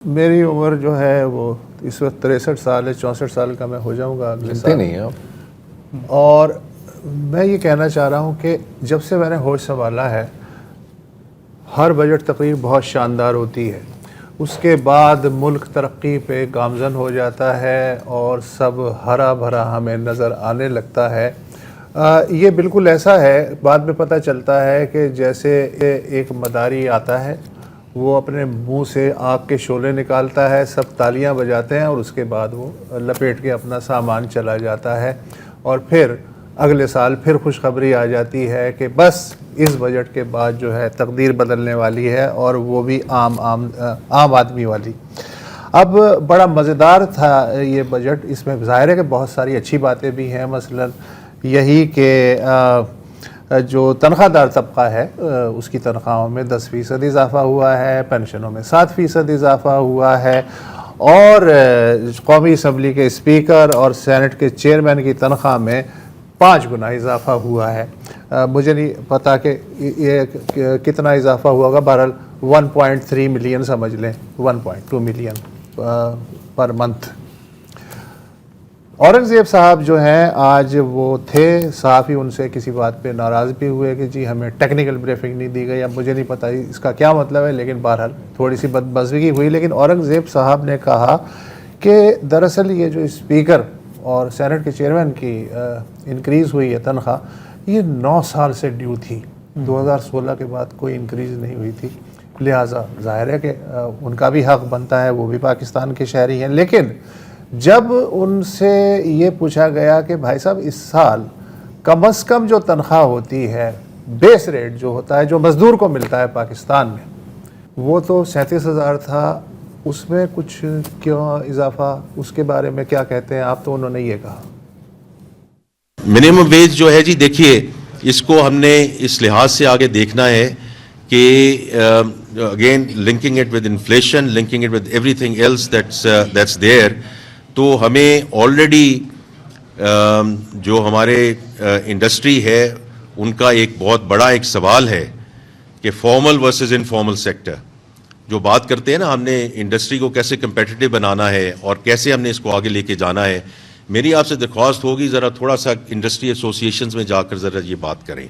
میری عمر جو ہے وہ اس وقت 63 سال ہے، 64 سال کا میں ہو جاؤں گا اگلے سال. نہیں ہیں آپ. اور میں یہ کہنا چاہ رہا ہوں کہ جب سے میں نے ہوش سنبھالا ہے ہر بجٹ تقریر بہت شاندار ہوتی ہے، اس کے بعد ملک ترقی پہ گامزن ہو جاتا ہے اور سب ہرا بھرا ہمیں نظر آنے لگتا ہے. یہ بالکل ایسا ہے، بعد میں پتہ چلتا ہے کہ جیسے ایک مداری آتا ہے، وہ اپنے منہ سے آگ کے شعلے نکالتا ہے، سب تالیاں بجاتے ہیں اور اس کے بعد وہ لپیٹ کے اپنا سامان چلا جاتا ہے، اور پھر اگلے سال پھر خوشخبری آ جاتی ہے کہ بس اس بجٹ کے بعد جو ہے تقدیر بدلنے والی ہے، اور وہ بھی عام آدمی والی. اب بڑا مزیدار تھا یہ بجٹ. اس میں ظاہر ہے کہ بہت ساری اچھی باتیں بھی ہیں، مثلا یہی کہ جو تنخواہ دار طبقہ ہے اس کی تنخواہوں میں 10% اضافہ ہوا ہے، پینشنوں میں 7% اضافہ ہوا ہے، اور قومی اسمبلی کے اسپیکر اور سینٹ کے چیئرمین کی تنخواہ میں 5 گنا اضافہ ہوا ہے. مجھے نہیں پتا کہ یہ کتنا اضافہ ہوا ہوگا، بہرحال 1.3 ملین سمجھ لیں، 1.2 ملین پر منتھ. اورنگزیب صاحب جو ہیں آج وہ تھے، صحافی ان سے کسی بات پہ ناراض بھی ہوئے کہ جی ہمیں ٹیکنیکل بریفنگ نہیں دی گئی. اب مجھے نہیں پتہ اس کا کیا مطلب ہے، لیکن بہرحال تھوڑی سی بدمزگی ہوئی. لیکن اورنگزیب صاحب نے کہا کہ دراصل یہ جو اسپیکر اور سینٹ کے چیئرمین کی انکریز ہوئی ہے تنخواہ، یہ 9 سال سے ڈیو تھی. 2016 کے بعد کوئی انکریز نہیں ہوئی تھی، لہٰذا ظاہر ہے کہ ان کا بھی حق بنتا ہے، وہ بھی پاکستان کے شہری ہیں. لیکن جب ان سے یہ پوچھا گیا کہ بھائی صاحب اس سال کم از کم جو تنخواہ ہوتی ہے، بیس ریٹ جو ہوتا ہے جو مزدور کو ملتا ہے پاکستان میں، وہ تو 37,000 تھا، اس میں کچھ کیوں اضافہ، اس کے بارے میں کیا کہتے ہیں آپ؟ تو انہوں نے یہ کہا منیمم ویج جو ہے جی، دیکھیے اس کو ہم نے اس لحاظ سے آگے دیکھنا ہے کہ again linking it with inflation, linking it with everything else that's there. تو ہمیں آلریڈی جو ہمارے انڈسٹری ہے ان کا ایک بہت بڑا ایک سوال ہے کہ فارمل ورسز انفارمل سیکٹر. جو بات کرتے ہیں نا، ہم نے انڈسٹری کو کیسے کمپیٹیٹو بنانا ہے اور کیسے ہم نے اس کو آگے لے کے جانا ہے. میری آپ سے درخواست ہوگی ذرا تھوڑا سا انڈسٹری ایسوسیشنز میں جا کر ذرا یہ بات کریں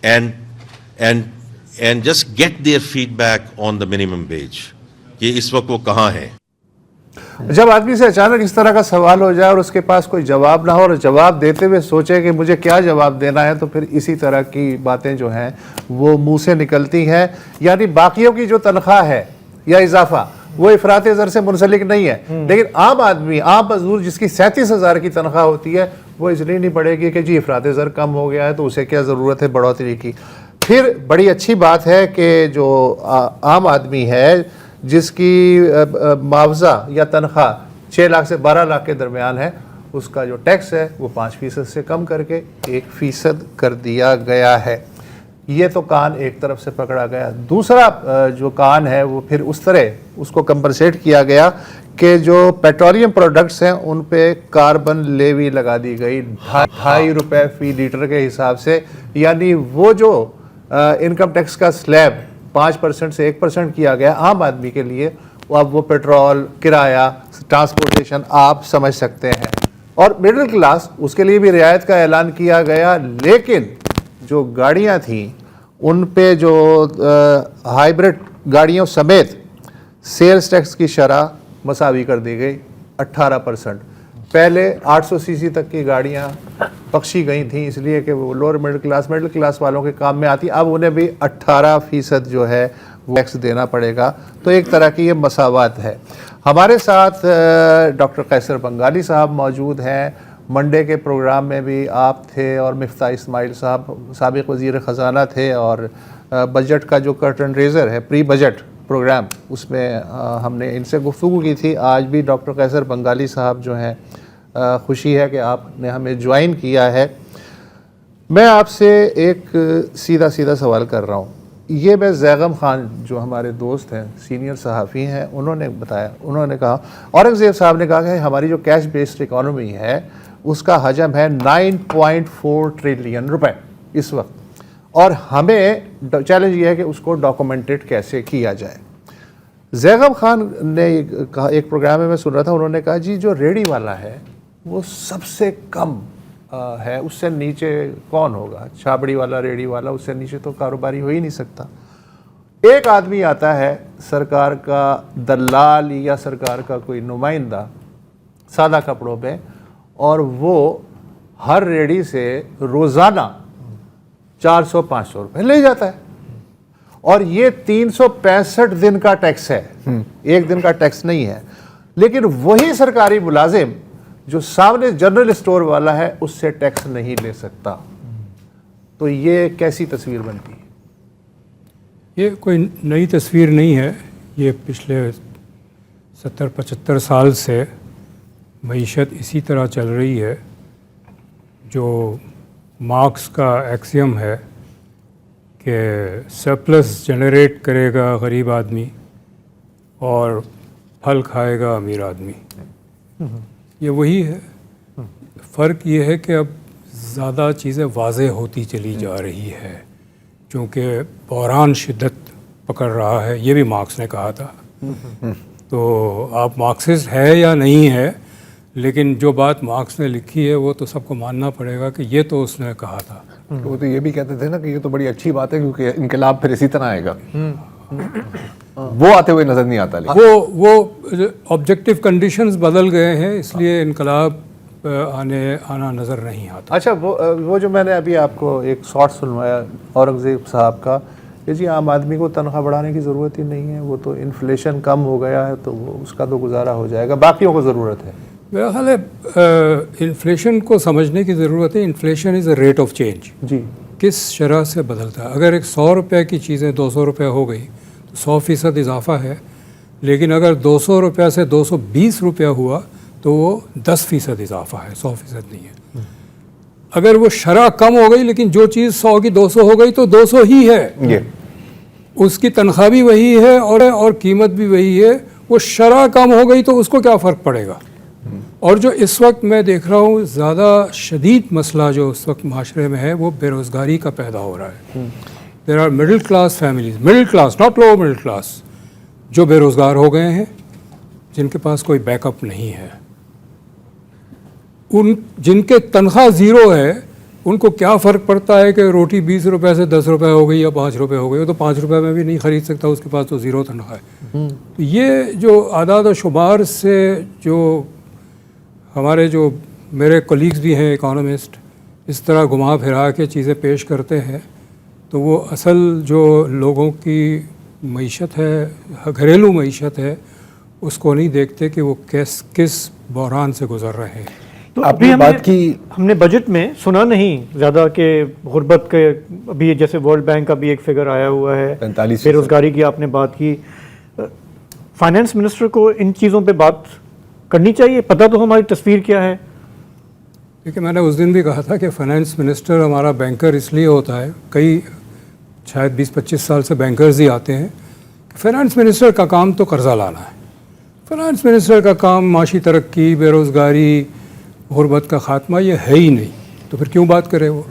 and just get their feedback on the minimum wage کہ اس وقت وہ کہاں ہے. جب آدمی سے اچانک اس طرح کا سوال ہو جائے اور اس کے پاس کوئی جواب نہ ہو، اور جواب دیتے ہوئے سوچے کہ مجھے کیا جواب دینا ہے، تو پھر اسی طرح کی باتیں جو ہیں وہ منہ سے نکلتی ہیں. یعنی باقیوں کی جو تنخواہ ہے یا اضافہ وہ افراط زر سے منسلک نہیں ہے، لیکن عام آدمی، عام مزدور جس کی 37,000 کی تنخواہ ہوتی ہے، وہ اس لیے نہیں پڑے گی کہ جی افراط زر کم ہو گیا ہے تو اسے کیا ضرورت ہے بڑھوتری کی. پھر بڑی اچھی بات ہے کہ جو عام آدمی ہے جس کی معاوضہ یا تنخواہ 6 لاکھ سے 12 لاکھ کے درمیان ہے، اس کا جو ٹیکس ہے وہ 5% سے کم کر کے 1% کر دیا گیا ہے. یہ تو کان ایک طرف سے پکڑا گیا. دوسرا جو کان ہے وہ پھر اس طرح اس کو کمپنسیٹ کیا گیا کہ جو پیٹرولیم پروڈکٹس ہیں ان پہ کاربن لیوی لگا دی گئی 2.5 روپے فی لیٹر کے حساب سے. یعنی وہ جو انکم ٹیکس کا سلیب 5% سے 1% کیا گیا عام آدمی کے لیے، اب وہ پیٹرول، کرایہ، ٹرانسپورٹیشن آپ سمجھ سکتے ہیں. اور مڈل کلاس، اس کے لیے بھی رعایت کا اعلان کیا گیا. لیکن جو گاڑیاں تھیں ان پہ جو ہائیبرڈ گاڑیوں سمیت سیلز ٹیکس کی شرح مساوی کر دی گئی 18%. پہلے 800 سی سی تک کی گاڑیاں بخشی گئی تھیں اس لیے کہ وہ لوور مڈل کلاس والوں کے کام میں آتی، اب انہیں بھی 18% جو ہے وہ ٹیکس دینا پڑے گا. تو ایک طرح کی یہ مساوات ہے. ہمارے ساتھ ڈاکٹر قیصر بنگالی صاحب موجود ہیں. منڈے کے پروگرام میں بھی آپ تھے اور مفتاح اسماعیل صاحب سابق وزیر خزانہ تھے، اور بجٹ کا جو کرٹن ریزر ہے پری بجٹ پروگرام، اس میں ہم نے ان سے گفتگو کی تھی. آج بھی ڈاکٹر قیصر بنگالی صاحب جو ہیں، خوشی ہے کہ آپ نے ہمیں جوائن کیا ہے. میں آپ سے ایک سیدھا سوال کر رہا ہوں. یہ میں زیغم خان جو ہمارے دوست ہیں، سینئر صحافی ہیں، انہوں نے بتایا، انہوں نے کہا، اورنگزیب صاحب نے کہا کہ ہماری جو کیش بیسڈ اکانومی ہے اس کا حجم ہے 9.4 ٹریلین روپے اس وقت، اور ہمیں چیلنج یہ ہے کہ اس کو ڈاکومنٹڈ کیسے کیا جائے. زیغب خان نے کہا, ایک پروگرام میں سن رہا تھا, انہوں نے کہا جی جو ریڑھی والا ہے وہ سب سے کم ہے, اس سے نیچے کون ہوگا, چھابڑی والا, ریڑھی والا, اس سے نیچے تو کاروباری ہو ہی نہیں سکتا. ایک آدمی آتا ہے سرکار کا دلال یا سرکار کا کوئی نمائندہ سادہ کپڑوں میں, اور وہ ہر ریڑھی سے روزانہ 400-500 روپے لے جاتا ہے, اور یہ 365 دن کا ٹیکس ہے, ایک دن کا ٹیکس نہیں ہے. لیکن وہی سرکاری ملازم جو سامنے جنرل اسٹور والا ہے اس سے ٹیکس نہیں لے سکتا. تو یہ کیسی تصویر بنتی ہے؟ یہ کوئی نئی تصویر نہیں ہے, یہ پچھلے 70-75 سال سے معیشت اسی طرح چل رہی ہے. جو مارکس کا ایکسیم ہے کہ سرپلس جنریٹ کرے گا غریب آدمی اور پھل کھائے گا امیر آدمی, یہ وہی ہے. فرق یہ ہے کہ اب زیادہ چیزیں واضح ہوتی چلی جا رہی ہے کیونکہ بحران شدت پکڑ رہا ہے. یہ بھی مارکس نے کہا تھا. تو آپ مارکسسٹ ہے یا نہیں ہے, لیکن جو بات مارکس نے لکھی ہے وہ تو سب کو ماننا پڑے گا کہ یہ تو اس نے کہا تھا. وہ تو یہ بھی کہتے تھے نا کہ یہ تو بڑی اچھی بات ہے کیونکہ انقلاب پھر اسی طرح آئے گا. وہ آتے ہوئے نظر نہیں آتا. وہ آبجیکٹیو کنڈیشنز بدل گئے ہیں, اس لیے انقلاب آنا نظر نہیں آتا. اچھا, وہ جو میں نے ابھی آپ کو ایک شارٹ سنوایا اورنگزیب صاحب کا کہ جی عام آدمی کو تنخواہ بڑھانے کی ضرورت ہی نہیں ہے, وہ تو انفلیشن کم ہو گیا ہے تو وہ اس کا تو گزارا ہو جائے گا, باقیوں کو ضرورت ہے. میرا خیال ہے انفلیشن کو سمجھنے کی ضرورت ہے. Inflation is a rate of change. جی, کس شرح سے بدلتا ہے. اگر ایک 100 روپے کی چیزیں 200 روپے ہو گئی تو 100% اضافہ ہے, لیکن اگر 200 روپے سے 220 روپیہ ہوا تو وہ 10% اضافہ ہے, 100% نہیں ہے. اگر وہ شرح کم ہو گئی لیکن جو چیز 100 کی 200 ہو گئی تو 200 ہی ہے, اس کی تنخواہ بھی وہی ہے اور قیمت بھی وہی ہے. وہ شرح کم ہو گئی تو اس کو کیا فرق پڑے گا. اور جو اس وقت میں دیکھ رہا ہوں زیادہ شدید مسئلہ جو اس وقت معاشرے میں ہے وہ بے روزگاری کا پیدا ہو رہا ہے. There are middle class families, middle class not lower middle class, جو بے روزگار ہو گئے ہیں, جن کے پاس کوئی بیک اپ نہیں ہے. جن کے تنخواہ 0 ہے ان کو کیا فرق پڑتا ہے کہ روٹی 20 روپے سے 10 روپے ہو گئی یا 5 روپے ہو گئی, وہ تو 5 روپے میں بھی نہیں خرید سکتا, اس کے پاس تو 0 تنخواہ ہے. تو یہ جو اعداد و شمار سے جو ہمارے جو میرے کولیگز بھی ہیں اکانومسٹ اس طرح گھما پھرا کے چیزیں پیش کرتے ہیں, تو وہ اصل جو لوگوں کی معیشت ہے, گھریلو معیشت ہے, اس کو نہیں دیکھتے کہ وہ کس بحران سے گزر رہے ہیں. تو ابھی ہم نے بجٹ میں سنا نہیں زیادہ کہ غربت کے, ابھی جیسے ورلڈ بینک کا بھی ایک فگر آیا ہوا ہے, 45% بے روزگاری کی آپ نے بات کی. فائنانس منسٹر کو ان چیزوں پہ بات کرنی چاہیے, پتہ تو ہماری تصویر کیا ہے. دیکھیں, میں نے اس دن بھی کہا تھا کہ فائنانس منسٹر ہمارا بینکر اس لیے ہوتا ہے, کئی شاید 20-25 سال سے بینکرز ہی آتے ہیں, کہ فائنانس منسٹر کا کام تو قرضہ لانا ہے. فائنانس منسٹر کا کام معاشی ترقی, بے روزگاری, غربت کا خاتمہ یہ ہے ہی نہیں, تو پھر کیوں بات کرے وہ.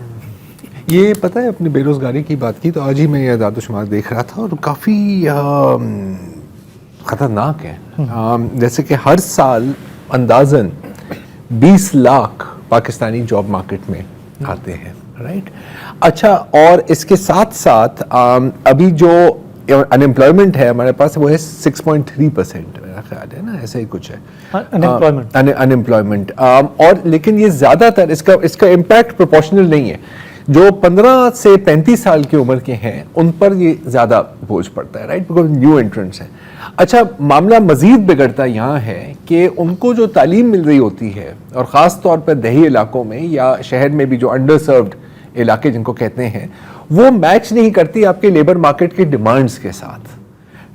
یہ پتہ ہے اپنی بے روزگاری کی بات کی تو آج ہی میں یہ اعداد و شمار دیکھ رہا تھا اور کافی خطرناک ہے. جیسے کہ ہر سال اندازاً 20 لاکھ پاکستانی جاب مارکیٹ میں آتے ہیں, رائٹ. اچھا, اور اس کے ساتھ ساتھ ابھی جو انمپلائمنٹ ہے ہمارے پاس وہ ہے 6.3%, میرا خیال ہے نا, ایسا ہی کچھ ہے انمپلائمنٹ. اور لیکن یہ زیادہ تر اس کا امپیکٹ پروپورشنل نہیں ہے. جو 15 سے 35 سال کی عمر کے ہیں ان پر یہ زیادہ بوجھ پڑتا ہے, رائٹ, بیکاز نیو انٹرنٹس ہیں. اچھا, معاملہ مزید بگڑتا یہاں ہے کہ ان کو جو تعلیم مل رہی ہوتی ہے, اور خاص طور پر دیہی علاقوں میں یا شہر میں بھی جو انڈر سروڈ علاقے جن کو کہتے ہیں, وہ میچ نہیں کرتی آپ کے لیبر مارکیٹ کے ڈیمانڈز کے ساتھ,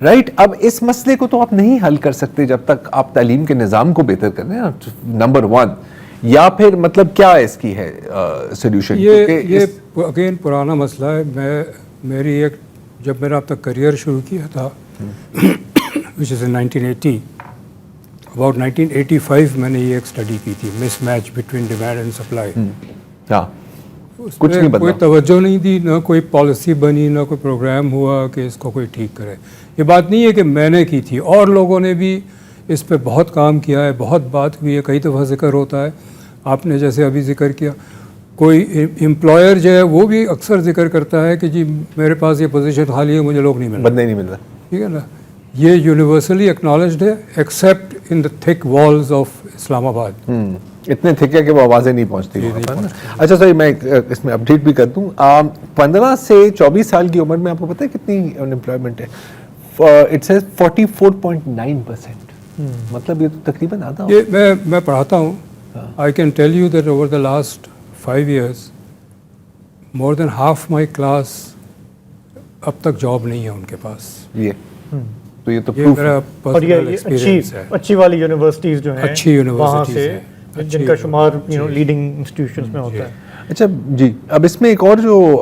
رائٹ. اب اس مسئلے کو تو آپ نہیں حل کر سکتے جب تک آپ تعلیم کے نظام کو بہتر کر رہے ہیں, نمبر 1. یا پھر مطلب کیا اس کی ہے سولوشن؟ یہ اگین پرانا مسئلہ ہے. میری ایک جب میرا اب تک کریئر شروع کیا تھا which is in 1980, about 1985 میں نے یہ ایک اسٹڈی کی تھی, mismatch between demand and supply. उस कुछ पे नहीं कोई बदला। तवज्जो नहीं दी, ना कोई पॉलिसी बनी, ना कोई प्रोग्राम हुआ कि इसको कोई ठीक करे। ये बात नहीं है कि मैंने की थी, और लोगों ने भी इस पे बहुत काम किया है, बहुत बात हुई है, कई दफ़ा जिक्र होता है। आपने जैसे अभी जिक्र किया, कोई एम्प्लॉयर जो है वो भी अक्सर जिक्र करता है कि जी मेरे पास ये पोजीशन खाली है, मुझे लोग नहीं मिल रहे, बंदे नहीं मिल रहा। ठीक है ना। ये यूनिवर्सली एक्नॉलेज्ड है accept in the thick walls of Islamabad. इतने थिक है कि वो आवाज़ें नहीं पहुंचती वहाँ पर ना। अच्छा सॉरी, मैं इसमें अपडेट भी कर दूं। 15 से 24 साल की उम्र में आपको पता है कितनी अनएम्प्लॉयमेंट है? It says 44.9%। मतलब ये तो तकरीबन आधा हो। ये मैं पढ़ाता हूँ। I can tell you that over the last 5 years more than half my class अब तक जॉब नहीं है उनके पास। ये तो ये तो ये प्रूफ मेरा और पर्सनल ये एक्सपीरियंस है। अच्छी वाली यूनिवर्सिटीज़ जो हैं, अच्छी वहाँ universities से हैं, अच्छी जिनका शुमार universities। लीडिंग इंस्टीट्यूशंस में होता है। अच्छा जी, अब इसमें एक और जो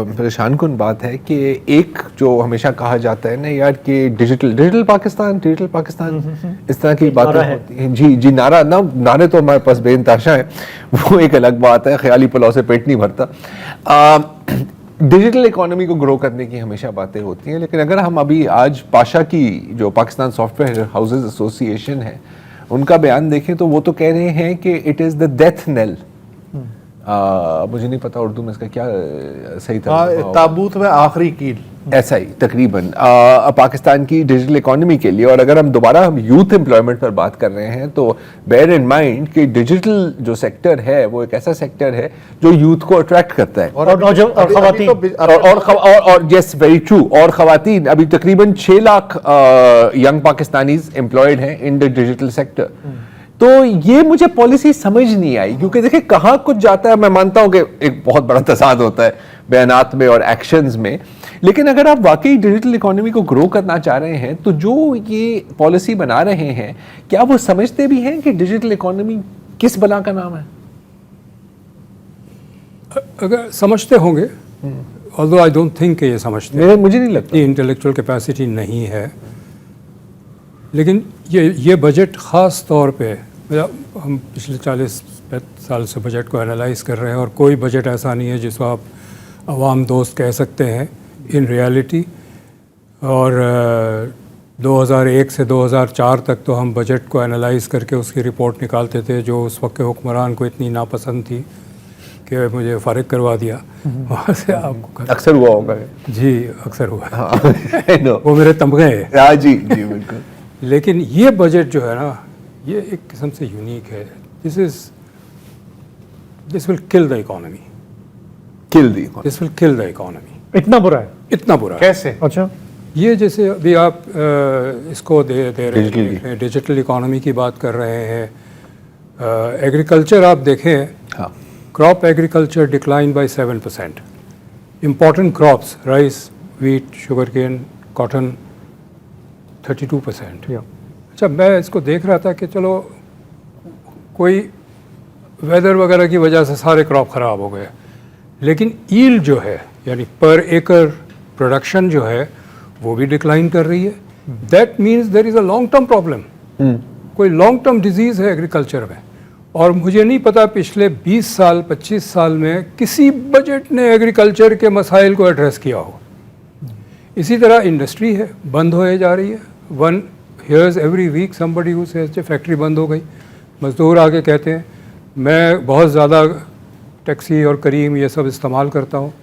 परेशान कुन बात है कि एक जो हमेशा कहा जाता है ना यार कि डिजिटल पाकिस्तान इस तरह की बातें नारा है। होती हैं। जी नारे तो हमारे पास बेइंतहाशा है, वो एक अलग बात है, ख्याली पुलाव से पेट नहीं भरता। डिजिटल इकोनॉमी को ग्रो करने की हमेशा बातें होती हैं, लेकिन अगर हम अभी आज पाशा की जो पाकिस्तान सॉफ्टवेयर हाउसेज एसोसिएशन है उनका बयान देखें तो वो तो कह रहे हैं कि it is the death nail. मुझे नहीं पता उर्दू में इसका क्या सही हाँ, तरह ताबूत में आखिरी कील। ऐसा ही तकरीबन पाकिस्तान की डिजिटल इकोनॉमी के लिए। और अगर हम दोबारा यूथ एम्प्लॉयमेंट पर बात कर रहे हैं तो बेयर इन माइंड कि डिजिटल जो सेक्टर है वो एक ऐसा सेक्टर है जो यूथ को अट्रैक्ट करता है। और खवातीन और यस वेरी ट्रू, और खवातीन अभी तकरीबन 6 लाख यंग पाकिस्तानीज एम्प्लॉयड हैं इन द डिजिटल सेक्टर। तो ये मुझे पॉलिसी समझ नहीं आई, क्योंकि देखिए कहाँ कुछ जाता है। मैं मानता हूँ कि एक बहुत बड़ा तसाद होता है बयानात में और एक्शंस में, लेकिन अगर आप वाकई डिजिटल इकोनॉमी को ग्रो करना चाह रहे हैं तो जो ये पॉलिसी बना रहे हैं क्या वो समझते भी हैं कि डिजिटल इकोनॉमी किस बला का नाम है? अगर समझते होंगे, ऑल्दो आई डोंट थिंक कि ये समझते हैं, मुझे नहीं लगता। इतनी इंटेलेक्चुअल कैपेसिटी नहीं है। लेकिन ये बजट ख़ास तौर पे, हम पिछले 40 साल से बजट को एनालाइज कर रहे हैं और कोई बजट ऐसा नहीं है जिसको आप अवाम दोस्त कह सकते हैं इन रियलिटी। और 2001 से 2004 तक तो हम बजट को एनालाइज करके उसकी रिपोर्ट निकालते थे, जो उस वक्त के हुक्मरान को इतनी नापसंद थी कि मुझे फारिग करवा दिया वहाँ से। आपको अक्सर हुआ होगा। जी अक्सर हुआ। हाँ, I know। वो मेरे तमगे हैं। हाँ जी जी बिल्कुल। लेकिन ये बजट जो है ना, ये एक किस्म से यूनिक है। This will kill the economy. This will kill the economy. इतना बुरा है? इतना बुरा है। कैसे? अच्छा, ये जैसे अभी आप इसको दे रहे हैं, डिजिटल इकोनॉमी की बात कर रहे हैं। एग्रीकल्चर आप देखें, हाँ, crop agriculture decline by 7%। Important crops rice, wheat, sugarcane, cotton 32%। अच्छा, मैं इसको देख रहा था कि चलो कोई वेदर वगैरह की वजह से सारे क्रॉप ख़राब हो गए, लेकिन ईल्ड जो है यानी पर एकड़ प्रोडक्शन जो है वो भी डिक्लाइन कर रही है। That means there is a long term problem. कोई लॉन्ग टर्म डिजीज़ है एग्रीकल्चर में। और मुझे नहीं पता पिछले 20 साल 25 साल में किसी बजट ने एग्रीकल्चर के मसाइल को एड्रेस किया हो। इसी तरह इंडस्ट्री है, बंद होए जा रही है। One hears every week somebody who says factory बंद हो गई। मजदूर आके कहते हैं मैं बहुत ज़्यादा टैक्सी और करीम ये सब इस्तेमाल करता हूँ।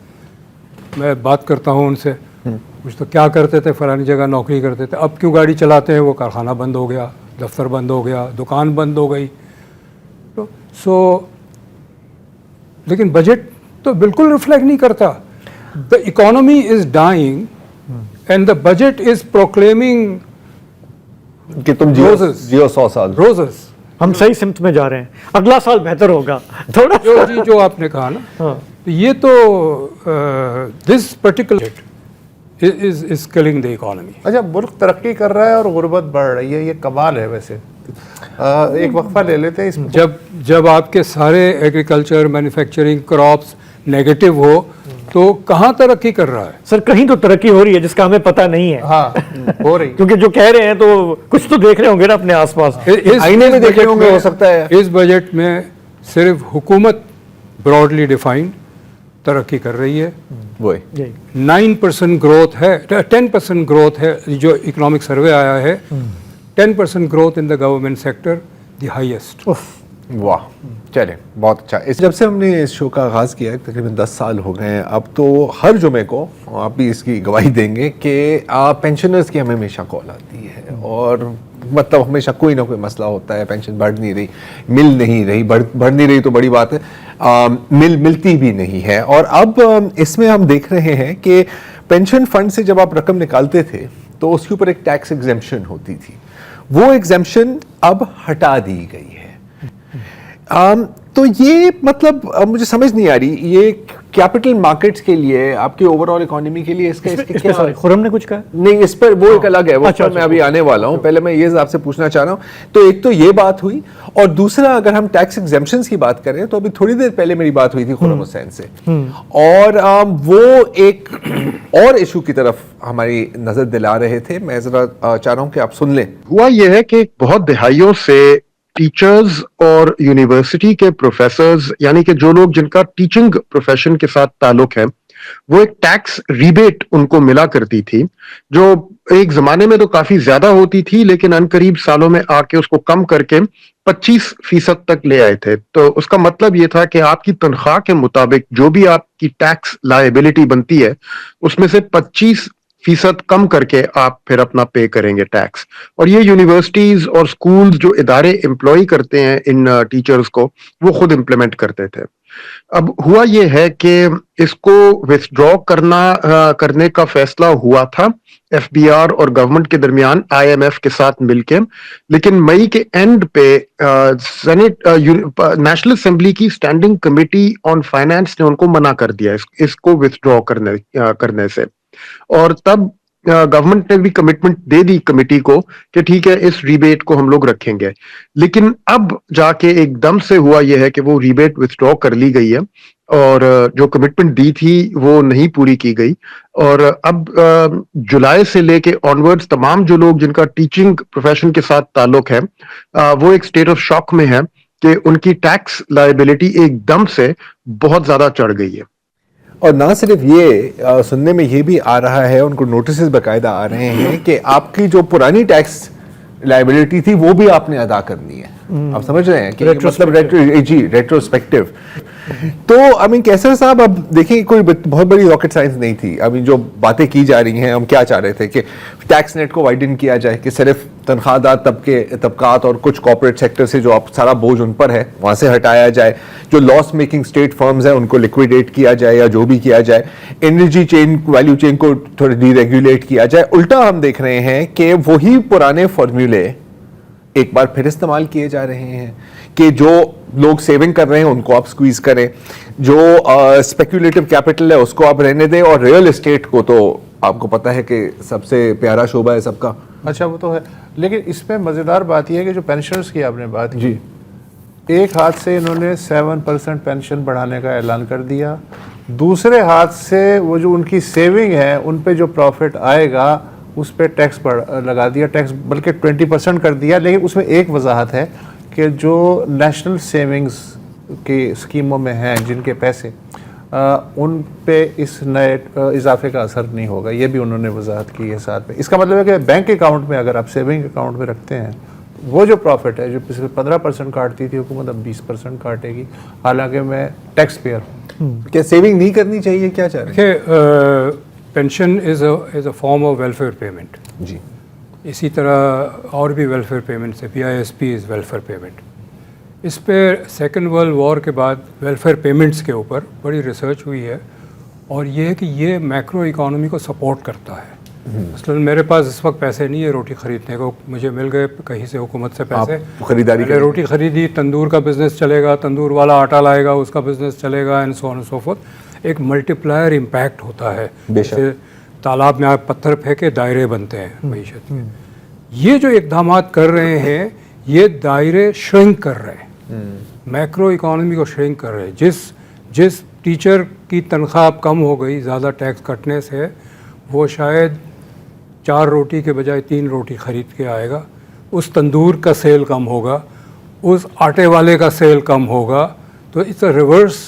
मैं बात करता हूँ उनसे, कुछ तो क्या करते थे, फलानी जगह नौकरी करते थे, अब क्यों गाड़ी चलाते हैं? वो कारखाना बंद हो गया, दफ्तर बंद हो गया, दुकान बंद हो गई। तो लेकिन बजट तो बिल्कुल रिफ्लेक्ट नहीं करता। The economy is dying and the budget is proclaiming कि तुम जियो 100 साल। रोजेस। हम सही सिमत में जा रहे हैं, अगला साल बेहतर होगा थोड़ा। जो आपने कहा ना, हाँ। तो ये तो this particular is killing the economy. अच्छा, मुल्क तरक्की कर रहा है और गुर्बत बढ़ रही है, ये कमाल है। वैसे एक वक्फा ले लेते हैं इसमें। जब आपके सारे एग्रीकल्चर, मैन्युफैक्चरिंग, क्रॉप्स नेगेटिव हो तो कहाँ तरक्की कर रहा है? सर कहीं तो तरक्की हो रही है जिसका हमें पता नहीं है। हाँ, हो रही। क्योंकि जो कह रहे हैं तो कुछ तो देख रहे होंगे ना अपने आसपास। आईने में देख रहे होंगे, हो सकता है। इस बजट में सिर्फ हुकूमत ब्रॉडली डिफाइंड तरक्की कर रही है, वही यही 9% ग्रोथ है, 10% ग्रोथ है, जो इकोनॉमिक सर्वे आया है, 10% growth in the government sector, the highest. वाह, चले बहुत अच्छा। इस जब से हमने इस शो का आगाज़ किया है तकरीबन 10 साल हो गए हैं, अब तो हर जुमे को आप भी इसकी गवाही देंगे कि पेंशनर्स की हमें हमेशा कॉल आती है और मतलब हमेशा कोई ना कोई मसला होता है, पेंशन बढ़ नहीं रही, मिल नहीं रही, बढ़ नहीं रही तो बड़ी बात है, मिलती भी नहीं है। और अब इसमें हम देख रहे हैं कि पेंशन फंड से जब आप रकम निकालते थे तो उसके ऊपर एक टैक्स एग्जेम्पशन होती थी, वो एग्जेम्पशन अब हटा दी गई है। तो ये मतलब मुझे समझ नहीं आ रही, ये कैपिटल मार्केट्स के लिए, आपकी ओवरऑल इकोनॉमी के लिए इसका इस पे सॉरी खुरम ने कुछ कहा? नहीं, इस पर वो एक अलग है, वो अच्छा, पर मैं अभी आने वाला हूँ। पहले मैं ये आपसे पूछना चाह रहा हूँ, तो एक तो ये बात हुई, और दूसरा अगर हम टैक्स एग्जेम्पशंस की बात करें तो अभी थोड़ी देर पहले मेरी बात हुई थी खुरम हुसैन से, और वो एक और इशू की तरफ हमारी नजर दिला रहे थे। मैं जरा चाह रहा हूँ कि आप सुन लें। हुआ यह है कि बहुत दहाइयों से टीचर्स और यूनिवर्सिटी के प्रोफेसर्स, यानी कि जो लोग जिनका टीचिंग प्रोफेशन के साथ ताल्लुक है, वो एक टैक्स रिबेट उनको मिला करती थी, जो एक जमाने में तो काफी ज्यादा होती थी, लेकिन अनकरीब सालों में आके उसको कम करके 25% तक ले आए थे। तो उसका मतलब ये था कि आपकी तनख्वाह के मुताबिक जो भी आपकी टैक्स लायबिलिटी बनती है, उसमें से 25% कम करके आप फिर अपना पे करेंगे टैक्स। और ये यूनिवर्सिटीज और स्कूल्स जो इदारे एम्प्लॉय करते हैं इन टीचर्स को, वो खुद इम्प्लीमेंट करते थे। अब हुआ ये है कि इसको विथड्रॉ करने का फैसला हुआ था एफबीआर और गवर्नमेंट के दरमियान, आईएमएफ के साथ मिलके, लेकिन मई के एंड पे सेनेट नेशनल असेंबली की स्टैंडिंग कमेटी ऑन फाइनेंस ने उनको मना कर दिया इसको विथड्रॉ करने से। और तब गवर्नमेंट ने भी कमिटमेंट दे दी कमेटी को कि ठीक है, इस रिबेट को हम लोग रखेंगे। लेकिन अब जाके एकदम से हुआ यह है कि वो रिबेट विथड्रॉ कर ली गई है, और जो कमिटमेंट दी थी वो नहीं पूरी की गई। और अब जुलाई से लेके ऑनवर्ड्स तमाम जो लोग जिनका टीचिंग प्रोफेशन के साथ ताल्लुक है, वो एक स्टेट ऑफ शॉक में है कि उनकी टैक्स लायबिलिटी एकदम से बहुत ज्यादा चढ़ गई है। और ना सिर्फ ये सुनने में ये भी आ रहा है, उनको नोटिस बकायदा आ रहे हैं कि आपकी जो पुरानी टैक्स लायबिलिटी थी वो भी आपने अदा करनी है। आप समझ रहे हैं कि मतलब रेट्रोस्पेक्टिव। तो आई मीन कैसर साहब, अब देखिए कोई बहुत बड़ी रॉकेट साइंस नहीं थी। अभी जो बातें की जा रही हैं, हम क्या चाह रहे थे कि टैक्स नेट को वाइडन किया जाए, कि सिर्फ तनख्वाहदार तबकात और कुछ कॉर्पोरेट सेक्टर से जो आप सारा बोझ उन पर है वहां से हटाया जाए, जो लॉस मेकिंग स्टेट फर्म्स हैं उनको लिक्विडेट किया जाए या जो भी किया जाए, एनर्जी चेन वैल्यू चेन को थोड़ा डीरेगुलेट किया जाए। उल्टा हम देख रहे हैं कि वही पुराने फॉर्मूले एक बार फिर इस्तेमाल किए जा रहे हैं कि जो लोग सेविंग कर रहे हैं उनको आप स्क्वीज करें, जो स्पेक्युलेटिव कैपिटल है उसको आप रहने दें, और रियल एस्टेट को तो आपको पता है कि सबसे प्यारा शोभा है सबका। अच्छा, वो तो है, लेकिन इसमें मज़ेदार बात यह है कि जो पेंशनर्स की आपने बात की, जी, एक हाथ से इन्होंने 7% पेंशन बढ़ाने का ऐलान कर दिया, दूसरे हाथ से वो जो उनकी सेविंग है उन पे जो प्रॉफिट आएगा उस पे टैक्स लगा दिया, टैक्स बल्कि 20% कर दिया। लेकिन उसमें एक वजाहत है कि जो नेशनल सेविंग्स की स्कीमों में हैं जिनके पैसे, उन पे इस नए इजाफे का असर नहीं होगा, ये भी उन्होंने वजाहत की है साथ में। इसका मतलब है कि बैंक अकाउंट में अगर आप सेविंग अकाउंट में रखते हैं, वो जो प्रॉफिट है जो पिछले 15% काटती थी हुकूमत, अब 20% काटेगी, हालांकि मैं टैक्स पेयर हूँ। क्या सेविंग नहीं करनी चाहिए, क्या चाह रहे हैं? देखिए, pension is a form of welfare payment. जी, इसी तरह और भी वेलफेयर पेमेंट्स है, PISP इज़ वेलफेयर पेमेंट। इस पे सेकेंड वर्ल्ड वॉर के बाद वेलफेयर पेमेंट्स के ऊपर बड़ी रिसर्च हुई है, और ये है कि ये मैक्रो इकोनॉमी को सपोर्ट करता है। मसलन मेरे पास इस वक्त पैसे नहीं है रोटी ख़रीदने को, मुझे मिल गए कहीं से हुकूमत से पैसे, खरीदारी मैंने रोटी ख़रीदी, तंदूर का बिज़नेस चलेगा, तंदूर वाला आटा लाएगा, उसका बिज़नेस चलेगा, and so on and so fourth. एक मल्टीप्लायर इम्पैक्ट होता है। जैसे तालाब में आप पत्थर फेंके, दायरे बनते हैं मईशत के। ये जो इक़दाम कर रहे हैं, ये दायरे श्रिंक कर रहे हैं, मैक्रो इकोनॉमी को श्रिंक कर रहे हैं। जिस टीचर की तनख्वाह अब कम हो गई ज़्यादा टैक्स कटने से, वो शायद 4 रोटी के बजाय 3 रोटी ख़रीद के आएगा। उस तंदूर का सेल कम होगा, उस आटे वाले का सेल कम होगा। तो it's a reverse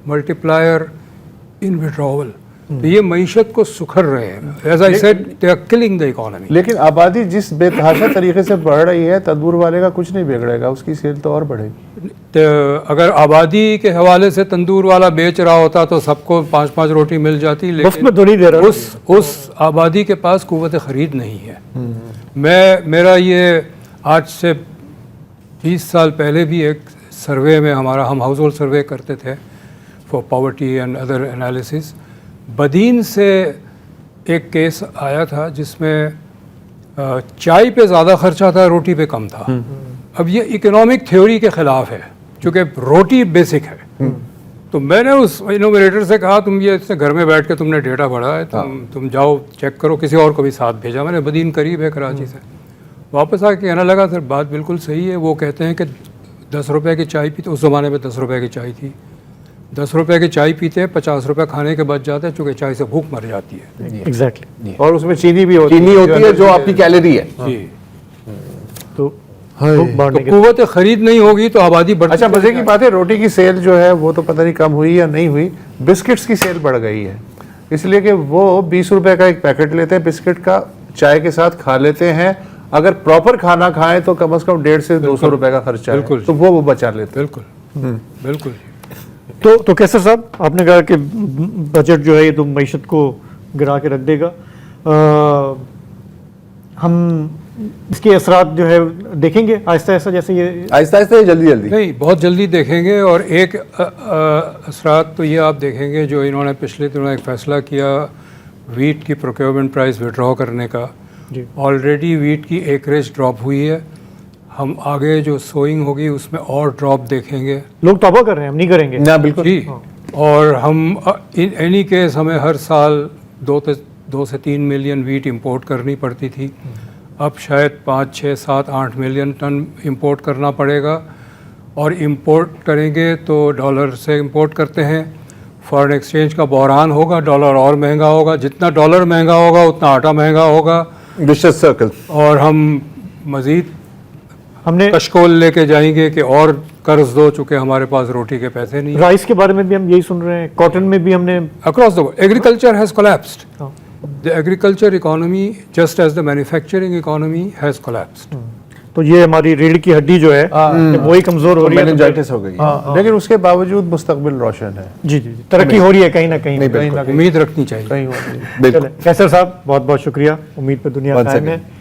multiplier in withdrawal. तो ये मईशत को सुखर रहे हैं. As I said, they are killing the economy. लेकिन आबादी जिस बेतहाशा तरीके से बढ़ रही है, तंदूर वाले का कुछ नहीं बिगड़ेगा, उसकी सेल तो और बढ़ेगी. तो अगर आबादी के हवाले से तंदूर वाला बेच रहा होता तो सबको 5-5 रोटी मिल जाती, मुफ्त लेकिन में तो नहीं दे रहा. उस आबादी के पास कुव्वत ख़रीद नहीं है. मेरा ये आज से 20 साल पहले भी एक सर्वे में हम हाउस होल्ड सर्वे करते थे for poverty and other analysis. Badin से एक केस आया था जिसमें चाय पे ज़्यादा खर्चा था, रोटी पे कम था. अब ये इकोनॉमिक थ्योरी के ख़िलाफ़ है, चूँकि रोटी बेसिक है. तो मैंने उस इनोवेटर से कहा, तुम ये इससे घर में बैठ के तुमने डेटा पढ़ा है, तुम जाओ चेक करो. किसी और को भी साथ भेजा मैंने. बदीन करीब है कराची से. वापस आके कहने लगा, सर बात बिल्कुल सही है. वो कहते हैं कि 10 रुपए की चाय पीते, उस ज़माने में 10 रुपए की चाय थी, 10 रुपए की चाय पीते हैं, 50 रुपए खाने के बच जाते हैं, चूँकि चाय से भूख मर जाती है. एग्जैक्टली. और उसमें चीनी भी होती चीनी होती है जो आपकी कैलोरी है. जी. तो भूख तो बांटने के कुव्वत खरीद नहीं होगी तो आबादी बढ़ती. अच्छा, मजे की बात है, रोटी की सेल जो है वो तो पता नहीं कम हुई या नहीं हुई. बिस्किट्स की सेल बढ़ गई है, इसलिए कि वो 20 रुपए का एक पैकेट लेते हैं बिस्किट का, चाय के साथ खा लेते हैं. अगर प्रॉपर खाना खाएं तो कम से कम 150 से 200 रुपए का खर्चा है, बिल्कुल। तो वो बचा लेते हैं. बिल्कुल बिल्कुल. तो कैसर साहब, आपने कहा कि बजट जो है ये तो मईशत को गिरा के रख देगा. हम इसके असरात जो है देखेंगे आहिस्ता आहिस्ता, जैसे ये आहिस्ता आहिस्ता या जल्दी जल्दी? नहीं, बहुत जल्दी देखेंगे. और एक असरात तो ये आप देखेंगे जो इन्होंने पिछले दिनों एक फ़ैसला किया वीट की प्रोक्योरमेंट प्राइस विड्रॉ करने का. जी. ऑलरेडी वीट की एकरेज ड्रॉप हुई है. हम आगे जो सोइंग होगी उसमें और ड्रॉप देखेंगे. लोग तौबा कर रहे हैं, हम नहीं करेंगे. ना बिल्कुल. जी. और हम इन एनी केस हमें हर साल 2 से 3 मिलियन वीट इंपोर्ट करनी पड़ती थी. अब शायद 5, 6, 7, 8 मिलियन टन इंपोर्ट करना पड़ेगा. और इंपोर्ट करेंगे तो डॉलर से इंपोर्ट करते हैं. फॉरेन एक्सचेंज का बहरान होगा, डॉलर और महंगा होगा. जितना डॉलर महंगा होगा उतना आटा महंगा होगा. विशेष सर्कल. और हम मज़ीद हमने कशकोल लेके जाएंगे कि और कर्ज दो, चूँकि हमारे पास रोटी के पैसे नहीं. राइस के बारे में भी हम यही सुन रहे हैं, कॉटन में भी हमने. Across the world, agriculture has collapsed. हाँ. The agriculture economy, just as the manufacturing economy, has collapsed. तो ये हमारी रीढ़ की हड्डी जो है वही कमजोर हो रही है. मेनिंजाइटिस हो गई. लेकिन उसके बावजूद मुस्तकबिल रोशन है. जी जी जी, तरक्की हो रही है कहीं ना कहीं. कहीं ना कहीं उम्मीद रखनी चाहिए. कहीं हो रही है. बिल्कुल. चलें, कैसर साहब बहुत बहुत शुक्रिया. उम्मीद पे दुनिया Once कायम again. है.